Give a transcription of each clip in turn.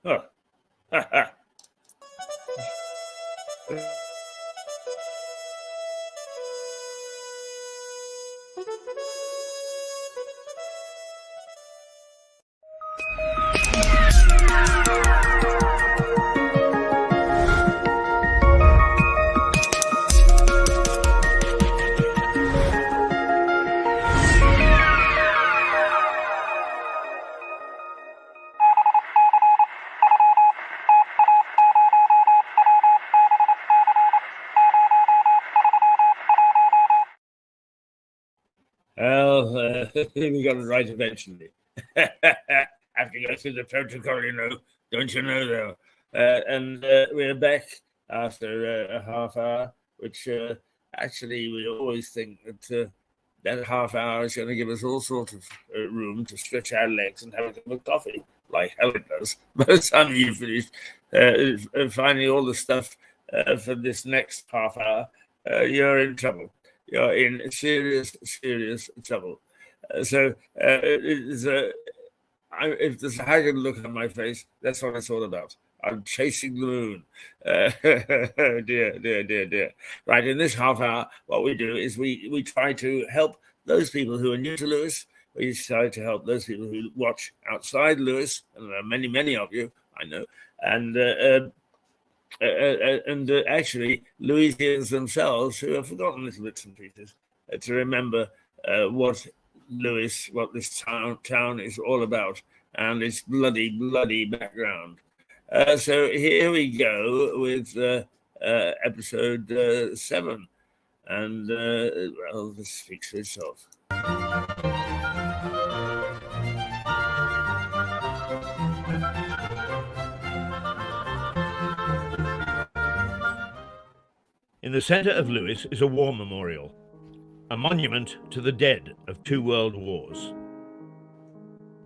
Oh, ha ha. Well, we got it right eventually. Have to go through the protocol, don't you know, though? And we're back after a half hour, which actually we always think that that half hour is going to give us all sorts of room to stretch our legs and have a cup of coffee, like Helen does. By the time you finish finding all the stuff for this next half hour, you're in trouble. You're in serious, serious trouble. If there's a haggard look on my face, that's what it's all about. I'm chasing the moon. Dear, dear, dear, dear. Right, in this half hour, what we do is we try to help those people who are new to Lewes. We try to help those people who watch outside Lewes, and there are many, many of you, I know. And actually, Louisians themselves who have forgotten little bits and pieces to remember what this town is all about, and its bloody, bloody background. So here we go with episode 7, and well, this speaks for itself. In the centre of Lewes is a war memorial, a monument to the dead of 2 world wars.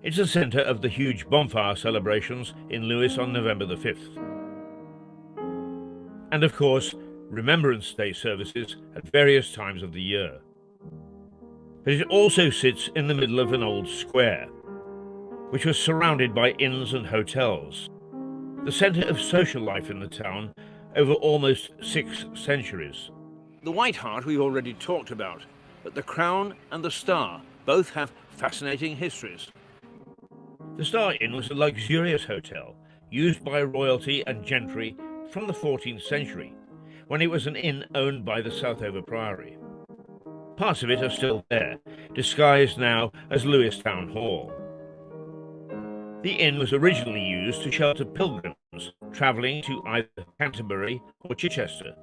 It's the centre of the huge bonfire celebrations in Lewes on November the 5th. And of course, Remembrance Day services at various times of the year. But it also sits in the middle of an old square, which was surrounded by inns and hotels, the centre of social life in the town over almost 6 centuries. The White Hart we've already talked about, but the Crown and the Star both have fascinating histories. The Star Inn was a luxurious hotel used by royalty and gentry from the 14th century, when it was an inn owned by the Southover Priory. Parts of it are still there, disguised now as Lewes Town Hall. The inn was originally used to shelter pilgrims travelling to either Canterbury or Chichester,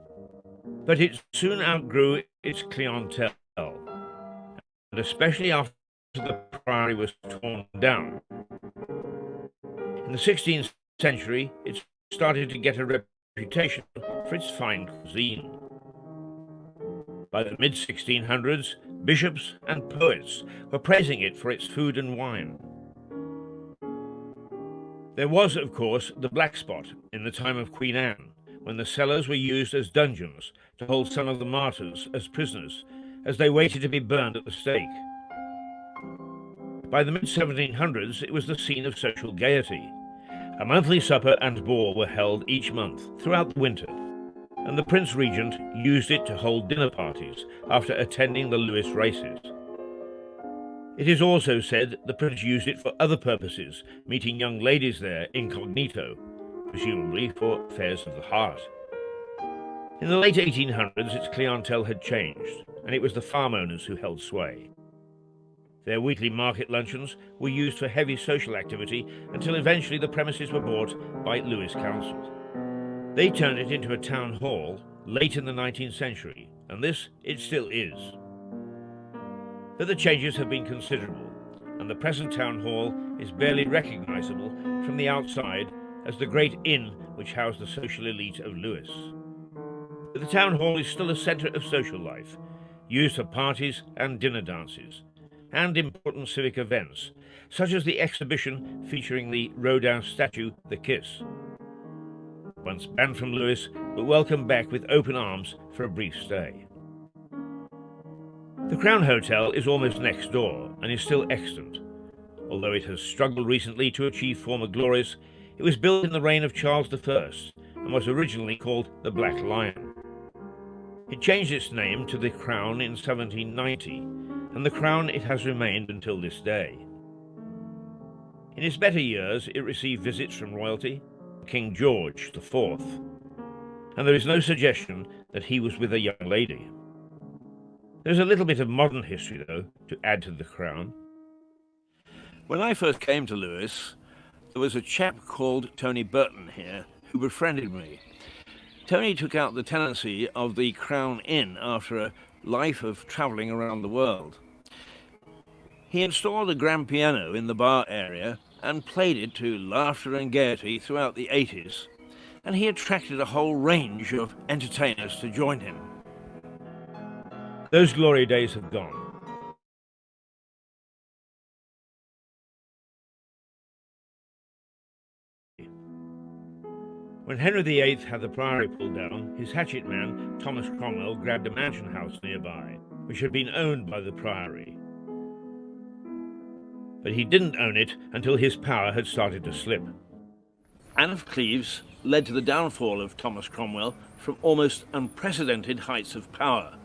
but it soon outgrew its clientele, and especially after the priory was torn down. In the 16th century, it started to get a reputation for its fine cuisine. By the mid-1600s, bishops and poets were praising it for its food and wine. There was, of course, the Black Spot in the time of Queen Anne, when the cellars were used as dungeons to hold some of the martyrs as prisoners, as they waited to be burned at the stake. By the mid-1700s, it was the scene of social gaiety. A monthly supper and ball were held each month throughout the winter, and the Prince Regent used it to hold dinner parties after attending the Lewes races. It is also said the Prince used it for other purposes, meeting young ladies there incognito, presumably for affairs of the heart. In the late 1800s, its clientele had changed, and it was the farm owners who held sway. Their weekly market luncheons were used for heavy social activity until eventually the premises were bought by Lewes Council. They turned it into a town hall late in the 19th century, and this it still is. But the changes have been considerable, and the present town hall is barely recognisable from the outside as the great inn which housed the social elite of Lewes. But the town hall is still a centre of social life, used for parties and dinner dances, and important civic events, such as the exhibition featuring the Rodin statue, The Kiss. Once banned from Lewes, but welcomed back with open arms for a brief stay. The Crown Hotel is almost next door and is still extant. Although it has struggled recently to achieve former glories, It was built in the reign of Charles I and was originally called the Black Lion. It changed its name to the Crown in 1790, and the Crown it has remained until this day. In its better years, it received visits from royalty, King George IV, and there is no suggestion that he was with a young lady. There's a little bit of modern history, though, to add to the Crown. When I first came to Lewes, there was a chap called Tony Burton here who befriended me. Tony took out the tenancy of the Crown Inn after a life of travelling around the world. He installed a grand piano in the bar area and played it to laughter and gaiety throughout the 80s, and he attracted a whole range of entertainers to join him. Those glory days have gone. When Henry VIII had the priory pulled down, his hatchet man, Thomas Cromwell, grabbed a mansion house nearby, which had been owned by the priory. But he didn't own it until his power had started to slip. Anne of Cleves led to the downfall of Thomas Cromwell from almost unprecedented heights of power.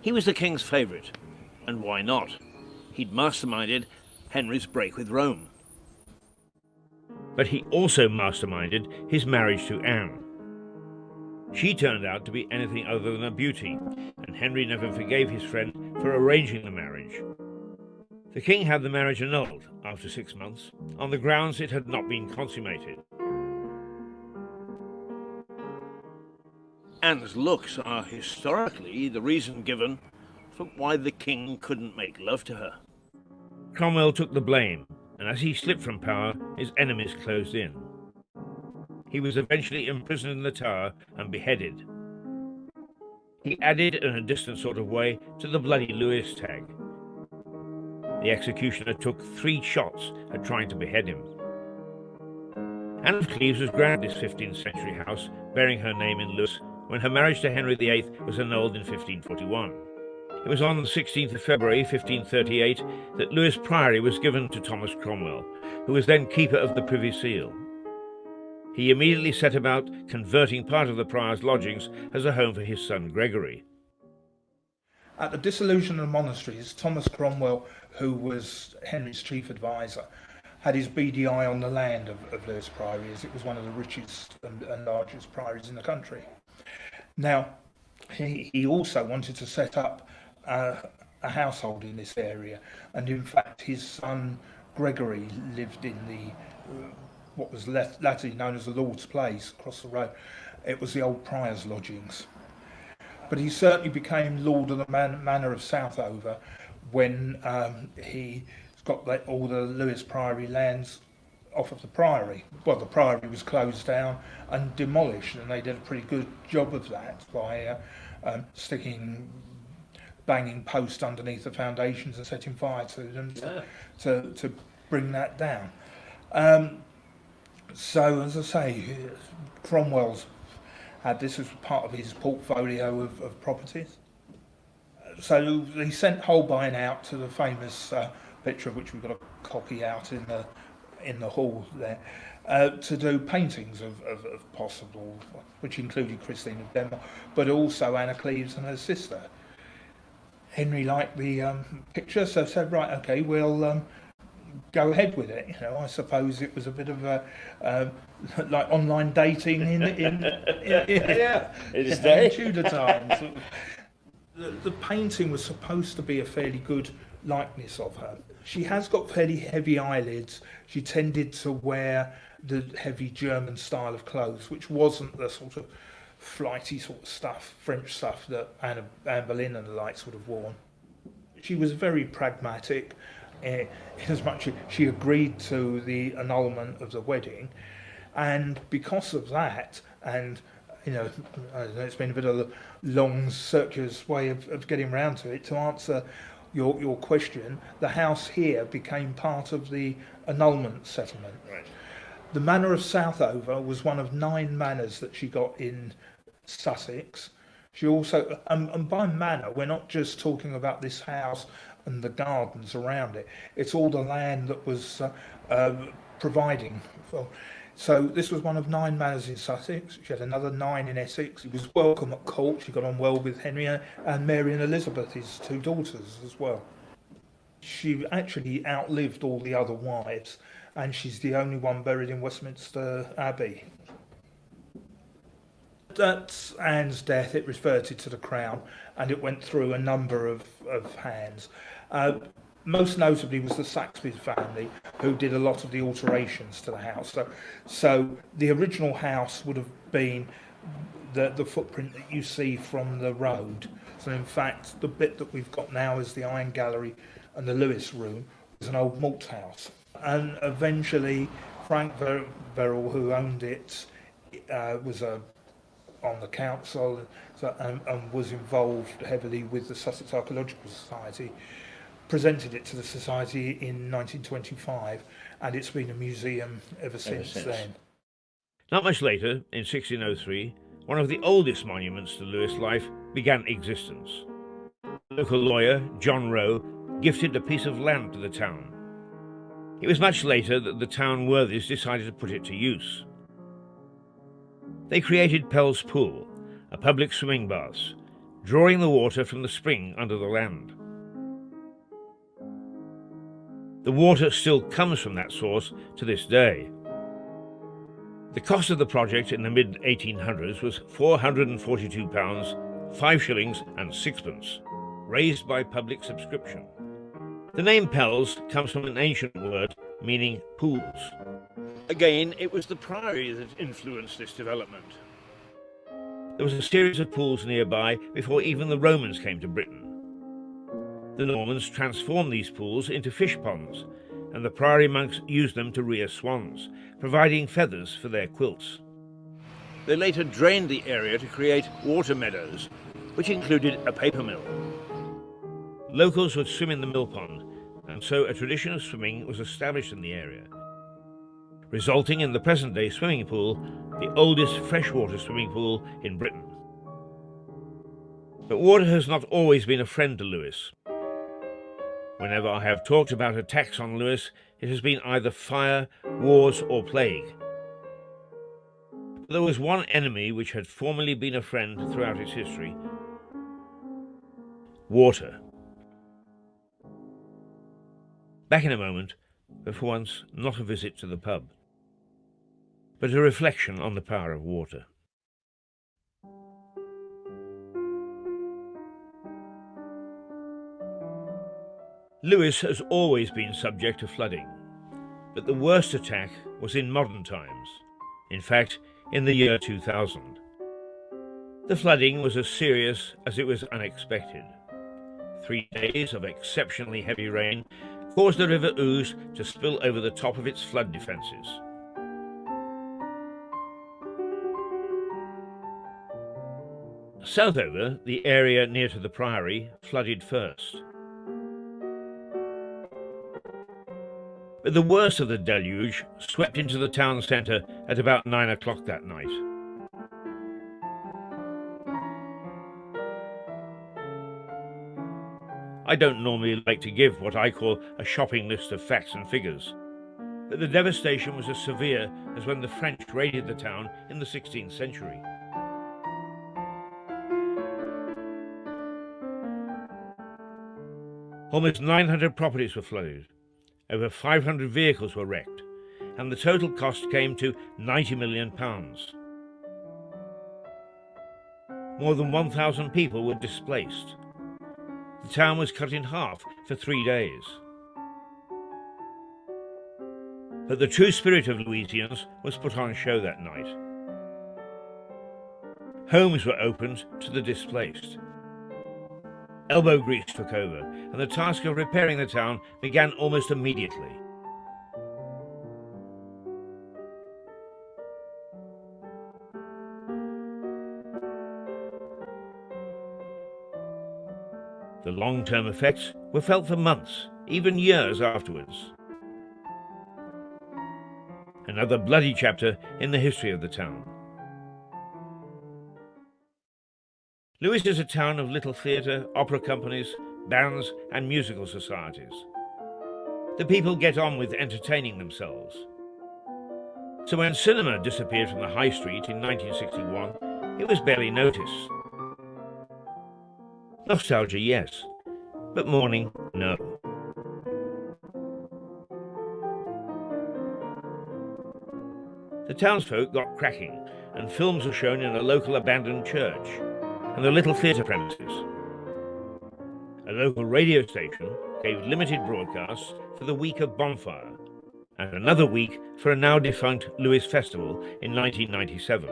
He was the king's favourite, and why not? He'd masterminded Henry's break with Rome. But he also masterminded his marriage to Anne. She turned out to be anything other than a beauty, and Henry never forgave his friend for arranging the marriage. The king had the marriage annulled after 6 months, on the grounds it had not been consummated. Anne's looks are historically the reason given for why the king couldn't make love to her. Cromwell took the blame, and as he slipped from power, his enemies closed in. He was eventually imprisoned in the Tower and beheaded. He added, in a distant sort of way, to the bloody Lewes tag. The executioner took 3 shots at trying to behead him. Anne of Cleves was granted this 15th century house, bearing her name in Lewes, when her marriage to Henry VIII was annulled in 1541. It was on the 16th of February 1538 that Lewes Priory was given to Thomas Cromwell, who was then Keeper of the Privy Seal. He immediately set about converting part of the prior's lodgings as a home for his son Gregory. At the dissolution of the monasteries, Thomas Cromwell, who was Henry's chief advisor, had his beady eye on the land of Lewes Priory, as it was one of the richest and largest priories in the country. Now, he also wanted to set up a household in this area, and in fact his son Gregory lived in the what was latterly known as the Lord's Place across the road. It was the old prior's lodgings. But he certainly became Lord of the Manor of Southover when he got all the Lewes Priory lands off of the Priory. Well, the Priory was closed down and demolished, and they did a pretty good job of that by banging posts underneath the foundations and setting fire to them to bring that down. So, as I say, Cromwell's had this as part of his portfolio of properties. So he sent Holbein out to the famous picture, of which we've got a copy out in the hall there, to do paintings of possible, which included Christine of Denmark, but also Anne of Cleves and her sister. Henry liked the picture, so said, right, okay, we'll go ahead with it. You know, I suppose it was a bit of a like online dating in Tudor times. The painting was supposed to be a fairly good likeness of her. She has got fairly heavy eyelids. She tended to wear the heavy German style of clothes, which wasn't the sort of flighty sort of stuff, French stuff that Anne Boleyn and the likes would have worn. She was very pragmatic, in as much as she agreed to the annulment of the wedding, and because of that, and you know, it's been a bit of a long, circuitous way of getting around to it. To answer your question, the house here became part of the annulment settlement. Right. The Manor of Southover was one of 9 manors that she got in Sussex. She also, and by manor, we're not just talking about this house and the gardens around it. It's all the land that was providing for. So this was one of 9 manors in Sussex. She had another 9 in Essex. He was welcome at court. She got on well with Henry and Mary and Elizabeth, his 2 daughters as well. She actually outlived all the other wives, and she's the only one buried in Westminster Abbey. At Anne's death, it reverted to the crown, and it went through a number of hands. Most notably was the Saxby family, who did a lot of the alterations to the house. So the original house would have been the footprint that you see from the road. So in fact, the bit that we've got now is the Iron Gallery and the Lewis Room was an old malt house. And eventually, Frank Verrill, who owned it, was on the council and was involved heavily with the Sussex Archaeological Society, presented it to the Society in 1925, and it's been a museum ever since then. Not much later, in 1603, one of the oldest monuments to Lewis' life began existence. Local lawyer John Rowe gifted a piece of land to the town. It was much later that the town worthies decided to put it to use. They created Pell's Pool, a public swimming bath, drawing the water from the spring under the land. The water still comes from that source to this day. The cost of the project in the mid-1800s was £442, 5 shillings and 6pence, raised by public subscription. The name Pell's comes from an ancient word meaning pools. Again, it was the Priory that influenced this development. There was a series of pools nearby before even the Romans came to Britain. The Normans transformed these pools into fish ponds, and the Priory monks used them to rear swans, providing feathers for their quilts. They later drained the area to create water meadows, which included a paper mill. Locals would swim in the mill pond, and so a tradition of swimming was established in the area, resulting in the present-day swimming pool, the oldest freshwater swimming pool in Britain. But water has not always been a friend to Lewis. Whenever I have talked about attacks on Lewis, it has been either fire, wars, or plague. But there was one enemy which had formerly been a friend throughout its history: water. Back in a moment, but for once not a visit to the pub, but a reflection on the power of water. Lewis has always been subject to flooding, but the worst attack was in modern times, in fact, in the year 2000. The flooding was as serious as it was unexpected. 3 days of exceptionally heavy rain caused the River Ouse to spill over the top of its flood defences. Southover, the area near to the Priory, flooded first. But the worst of the deluge swept into the town centre at about 9 o'clock that night. I don't normally like to give what I call a shopping list of facts and figures, but the devastation was as severe as when the French raided the town in the 16th century. Almost 900 properties were flooded, over 500 vehicles were wrecked, and the total cost came to £90 million. More than 1,000 people were displaced. The town was cut in half for 3 days. But the true spirit of Louisians was put on show that night. Homes were opened to the displaced. Elbow grease took over, and the task of repairing the town began almost immediately. The long-term effects were felt for months, even years afterwards. Another bloody chapter in the history of the town. Lewis is a town of little theatre, opera companies, bands and musical societies. The people get on with entertaining themselves. So when cinema disappeared from the high street in 1961, it was barely noticed. Nostalgia, yes, but mourning, no. The townsfolk got cracking, and films were shown in a local abandoned church and the little theatre premises. A local radio station gave limited broadcasts for the week of Bonfire, and another week for a now-defunct Lewis Festival in 1997.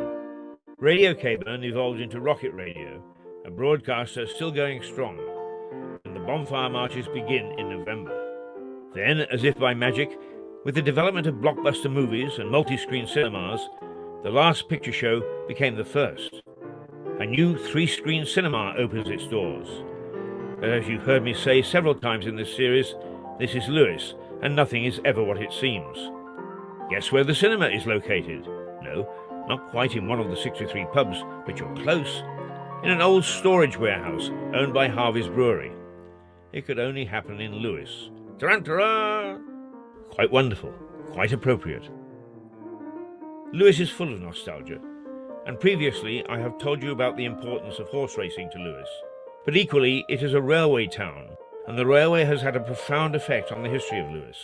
Radio Caburn evolved into Rocket Radio, a broadcaster still going strong, and the Bonfire marches begin in November. Then, as if by magic, with the development of blockbuster movies and multi-screen cinemas, the last picture show became the first. A new 3-screen cinema opens its doors. But as you've heard me say several times in this series, this is Lewis, and nothing is ever what it seems. Guess where the cinema is located? No, not quite in one of the 63 pubs, but you're close. In an old storage warehouse owned by Harvey's Brewery. It could only happen in Lewis. Tarantara! Quite wonderful, quite appropriate. Lewis is full of nostalgia, and previously I have told you about the importance of horse racing to Lewis. But equally, it is a railway town, and the railway has had a profound effect on the history of Lewis.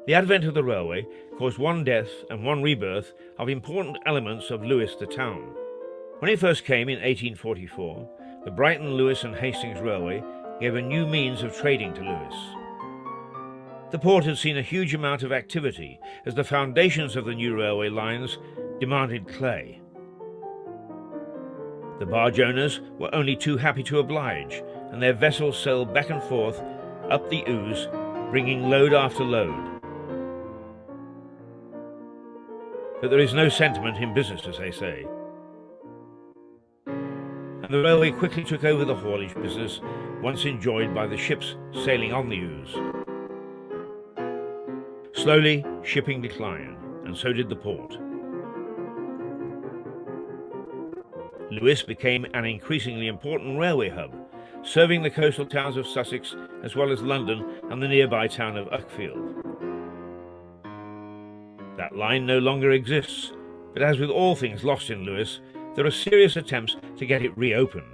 The advent of the railway caused one death and one rebirth of important elements of Lewis the town. When it first came in 1844, the Brighton, Lewis and Hastings Railway gave a new means of trading to Lewis. The port had seen a huge amount of activity as the foundations of the new railway lines demanded clay. The barge owners were only too happy to oblige, and their vessels sailed back and forth up the Ouse, bringing load after load. But there is no sentiment in business, as they say. And the railway quickly took over the haulage business, once enjoyed by the ships sailing on the Ouse. Slowly, shipping declined, and so did the port. Lewis became an increasingly important railway hub, serving the coastal towns of Sussex as well as London and the nearby town of Uckfield. That line no longer exists, but as with all things lost in Lewis, there are serious attempts to get it reopened.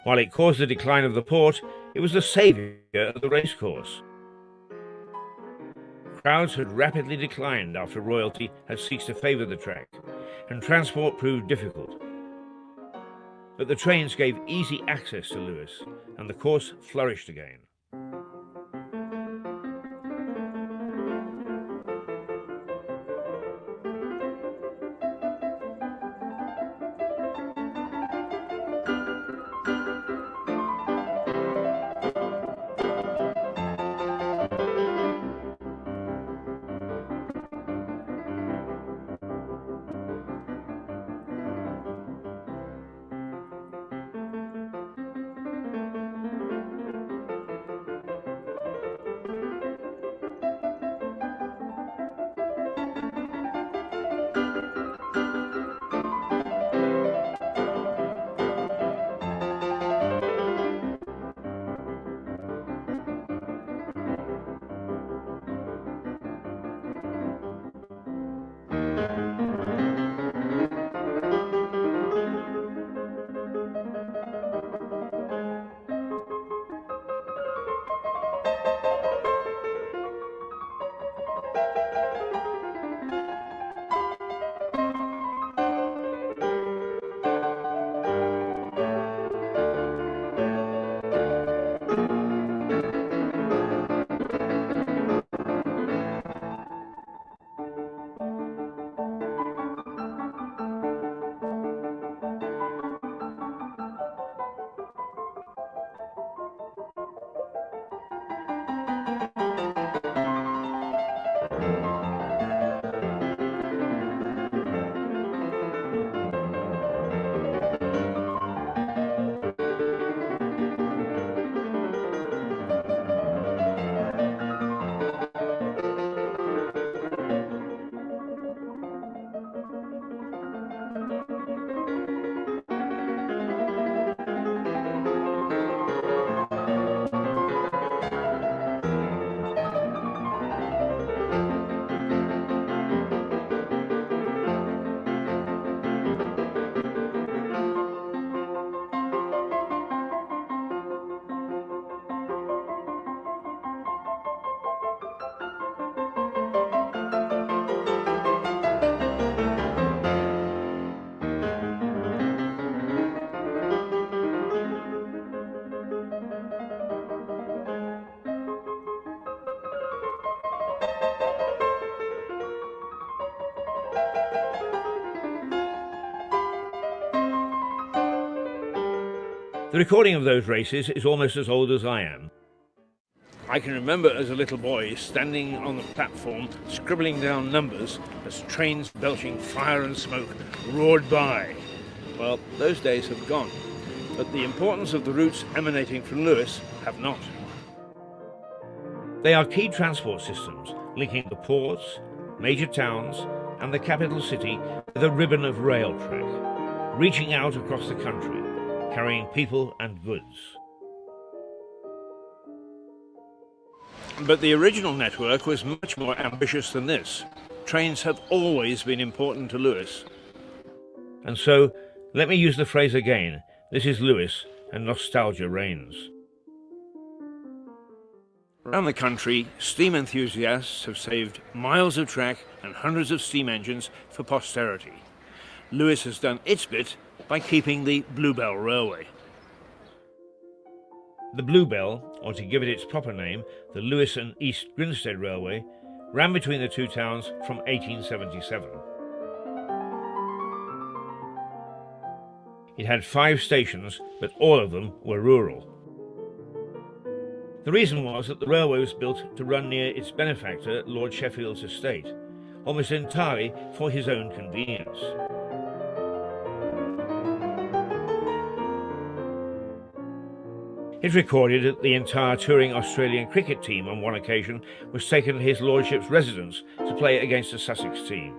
While it caused the decline of the port, it was the saviour of the racecourse. Crowds had rapidly declined after royalty had ceased to favour the track, and transport proved difficult. But the trains gave easy access to Lewis, and the course flourished again. The recording of those races is almost as old as I am. I can remember as a little boy standing on the platform scribbling down numbers as trains belching fire and smoke roared by. Well, those days have gone, but the importance of the routes emanating from Lewes have not. They are key transport systems linking the ports, major towns and the capital city with a ribbon of rail track, reaching out across the country, carrying people and goods. But the original network was much more ambitious than this. Trains have always been important to Lewes. And so, let me use the phrase again. This is Lewes, and nostalgia reigns. Around the country, steam enthusiasts have saved miles of track and hundreds of steam engines for posterity. Lewes has done its bit by keeping the Bluebell Railway. The Bluebell, or to give it its proper name, the Lewes and East Grinstead Railway, ran between the two towns from 1877. It had 5 stations, but all of them were rural. The reason was that the railway was built to run near its benefactor, Lord Sheffield's estate, almost entirely for his own convenience. It recorded that the entire touring Australian cricket team on one occasion was taken to his lordship's residence to play against the Sussex team.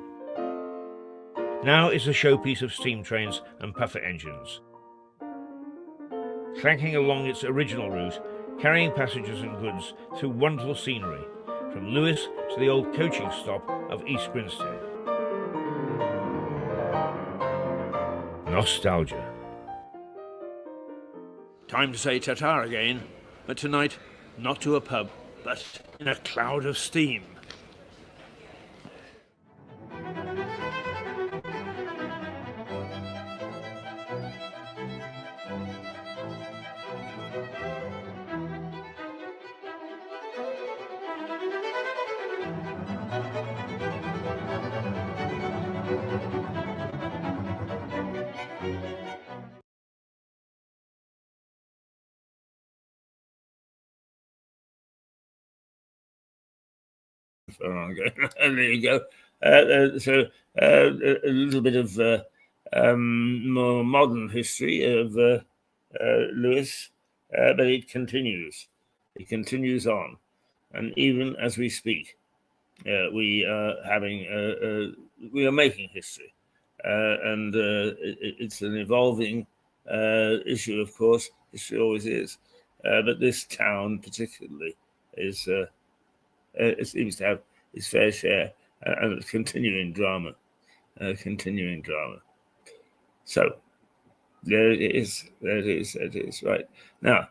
Now it's a showpiece of steam trains and puffer engines, clanking along its original route, carrying passengers and goods through wonderful scenery, from Lewes to the old coaching stop of East Grinstead. Nostalgia. Time to say ta-ta again, but tonight, not to a pub, but in a cloud of steam. And there you go. So a little bit of more modern history of Lewes, but it continues. It continues on, and even as we speak, we are making history, and it's an evolving issue. Of course, history always is, but this town particularly is. It seems to have its fair share and continuing drama. So there it is. Right now,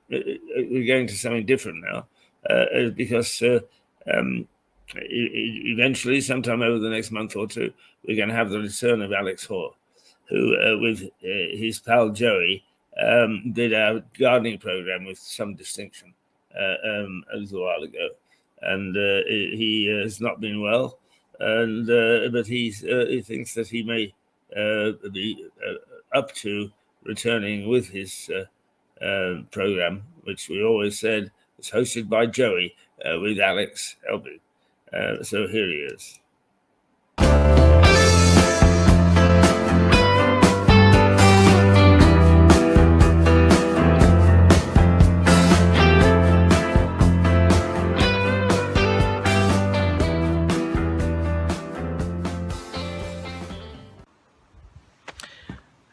we're going to something different now, because eventually, sometime over the next month or two, we're going to have the return of Alex Hoare, who, with his pal Joey, did our gardening program with some distinction a little while ago. And he has not been well, and but he thinks that he may be up to returning with his program, which we always said was hosted by Joey with Alex helping. So here he is.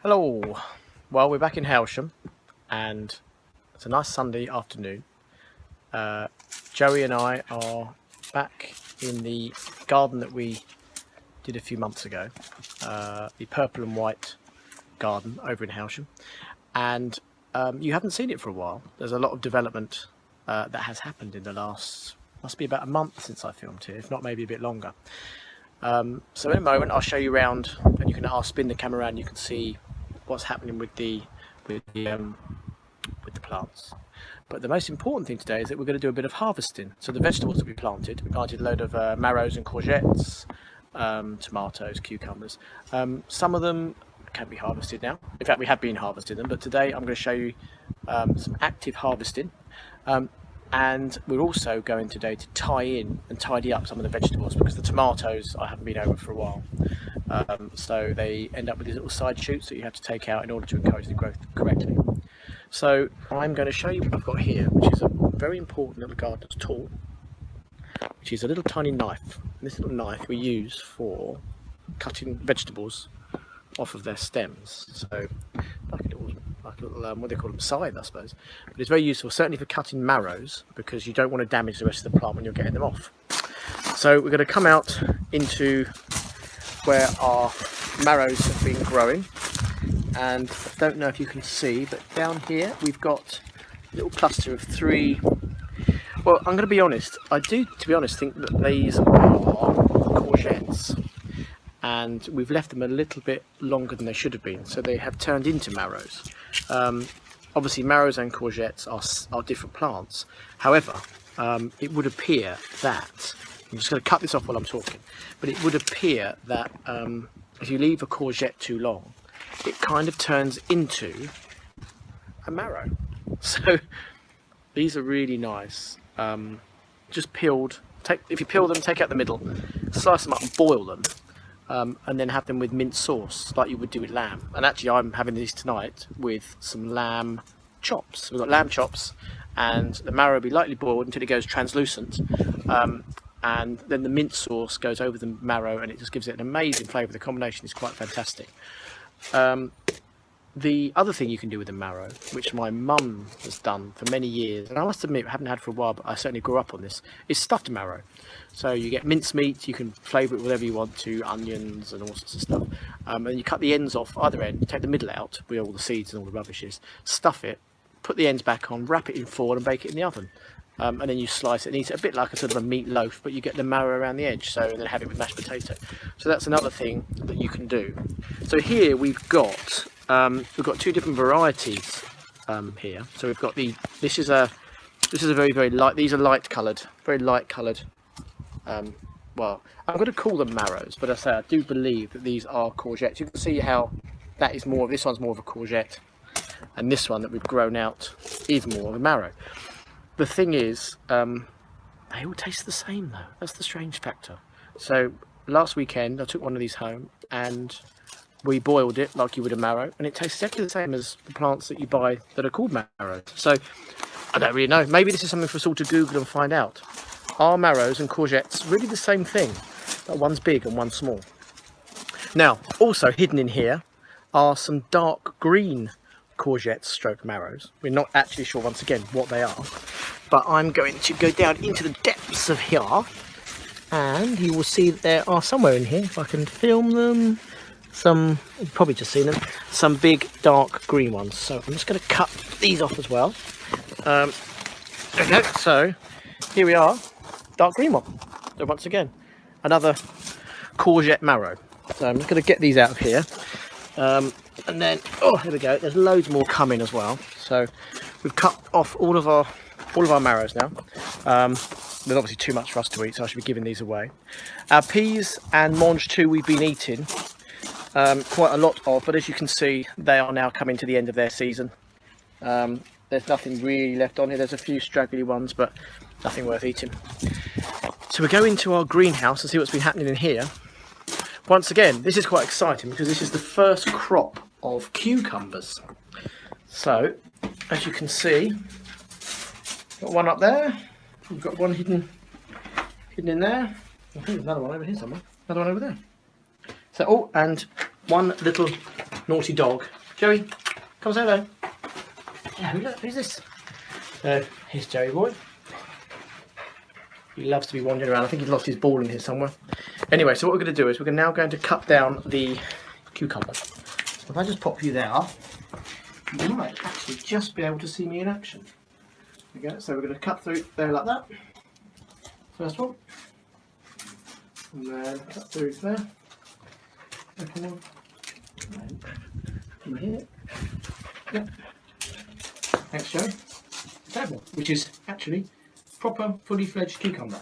Hello, well we're back in Hailsham and it's a nice Sunday afternoon. Joey and I are back in the garden that we did a few months ago, the purple and white garden over in Hailsham, and you haven't seen it for a while. There's a lot of development that has happened in the last, must be about a month since I filmed here, if not maybe a bit longer. So in a moment I'll show you around and you can spin the camera around, you can see what's happening with the plants. But the most important thing today is that we're going to do a bit of harvesting. So the vegetables that we planted a load of marrows and courgettes, tomatoes, cucumbers. Some of them can be harvested now. In fact, we have been harvesting them, but today I'm going to show you some active harvesting. And we're also going today to tie in and tidy up some of the vegetables, because the tomatoes I haven't been over for a while. So they end up with these little side shoots that you have to take out in order to encourage the growth correctly. So I'm going to show you what I've got here, which is a very important little gardener's tool, which is a little tiny knife. And this little knife we use for cutting vegetables off of their stems. So like a little what they call them, scythe, I suppose. But it's very useful, certainly for cutting marrows, because you don't want to damage the rest of the plant when you're getting them off. So we're going to come out into where our marrows have been growing, and I don't know if you can see, but down here we've got a little cluster of 3. Well, I'm going to be honest, I do, to be honest, think that these are courgettes, and we've left them a little bit longer than they should have been, so they have turned into marrows. Obviously marrows and courgettes are different plants. However, it would appear that, I'm just going to cut this off while I'm talking, but it would appear that if you leave a courgette too long, it kind of turns into a marrow. So these are really nice. Just peeled. If you peel them, take out the middle, slice them up and boil them. And then have them with mint sauce like you would do with lamb. And actually I'm having these tonight with some lamb chops. We've got lamb chops, and the marrow will be lightly boiled until it goes translucent, and then the mint sauce goes over the marrow, and it just gives it an amazing flavour. The combination is quite fantastic. The other thing you can do with the marrow, which my mum has done for many years, and I must admit I haven't had for a while, but I certainly grew up on this, is stuffed marrow. So you get mincemeat, you can flavour it with whatever you want to, onions and all sorts of stuff. And you cut the ends off either end, take the middle out, where all the seeds and all the rubbish is, stuff it, put the ends back on, wrap it in foil and bake it in the oven. And then you slice it and eat it a bit like a sort of a meat loaf, but you get the marrow around the edge, so then have it with mashed potato. So that's another thing that you can do. So here we've got 2 different varieties here. So we've got this is a very light, these are light coloured, very light coloured. Well, I'm going to call them marrows, but I do believe that these are courgettes. You can see how that is more, this one's more of a courgette, and this one that we've grown out is more of a marrow. The thing is, they all taste the same though. That's the strange factor. So last weekend I took one of these home and we boiled it like you would a marrow, and it tastes exactly the same as the plants that you buy that are called marrows. So I don't really know. Maybe this is something for us all to Google and find out. Are marrows and courgettes really the same thing? But one's big and one's small. Now, also hidden in here are some dark green courgettes stroke marrows. We're not actually sure, once again, what they are. But I'm going to go down into the depths of here, and you will see that there are somewhere in here, if I can film them, you've probably just seen them, some big dark green ones. So I'm just going to cut these off as well. Okay, so here we are, dark green one. So once again, another courgette marrow. So I'm just going to get these out of here. And then, oh, here we go. There's loads more coming as well. So we've cut off all of our marrows now. There's obviously too much for us to eat, so I should be giving these away. Our peas and mange too we've been eating quite a lot of, but as you can see, they are now coming to the end of their season. There's nothing really left on here. There's a few straggly ones, but nothing worth eating. So we go into our greenhouse and see what's been happening in here. Once again, this is quite exciting because this is the first crop of cucumbers. So, as you can see, got one up there. We've got one hidden in there. I think there's another one over here somewhere. Another one over there. So, oh, and one little naughty dog. Joey, come say hello. Yeah, who's this? Here's Joey boy. He loves to be wandering around. I think he's lost his ball in here somewhere. Anyway, so what we're going to do is we're now going to cut down the cucumbers. So if I just pop you there, you might actually just be able to see me in action. There we go. So we're going to cut through there like that. First one. And then cut through there. Second one. And from here. Yep. Thanks, Joe. Third one, which is actually proper, fully fledged cucumber.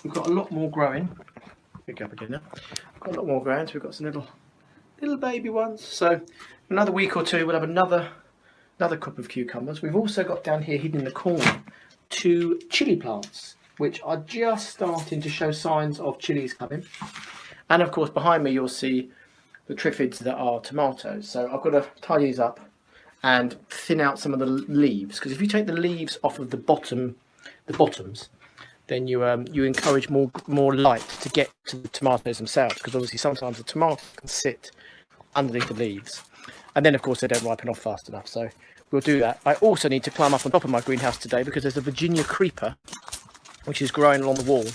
We've got a lot more growing. Pick up again now. We've got a lot more growing, so we've got some little little baby ones. So another week or two, we'll have another crop of cucumbers. We've also got down here, hidden in the corner, 2 chili plants, which are just starting to show signs of chilies coming. And of course, behind me, you'll see the triffids that are tomatoes. So I've got to tie these up and thin out some of the leaves, because if you take the leaves off of the bottoms, then you encourage more light to get to the tomatoes themselves, because obviously sometimes the tomato can sit underneath the leaves, and then of course they don't ripen off fast enough. So we'll do that. I also need to climb up on top of my greenhouse today because there's a Virginia creeper which is growing along the wall.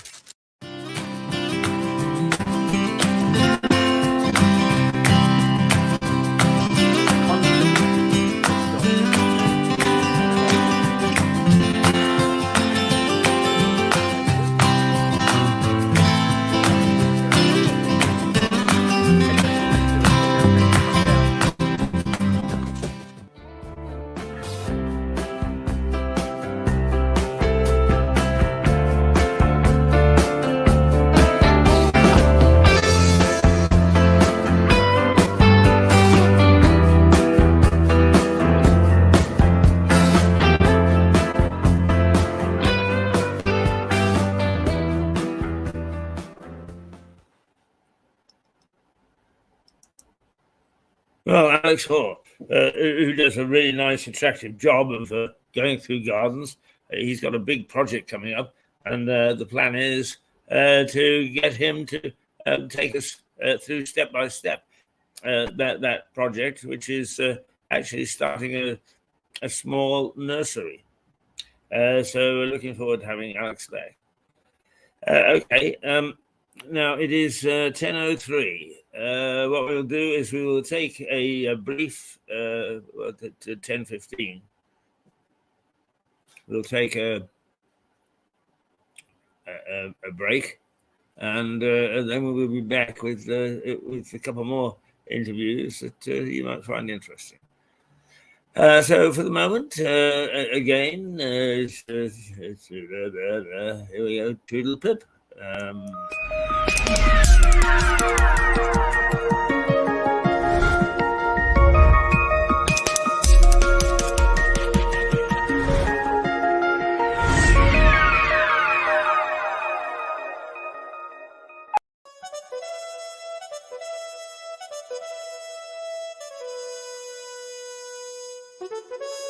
Well, Alex Hoare, who does a really nice, attractive job of going through gardens. He's got a big project coming up, and the plan is to get him to take us through step by step that project, which is actually starting a small nursery. So we're looking forward to having Alex back. Okay. Now it is 10:03. What we'll do is we will take a brief to 10:15. We'll take a break, and then we'll be back with a couple more interviews that you might find interesting. So for the moment, again, here we go, Toodle Pip. Thank you.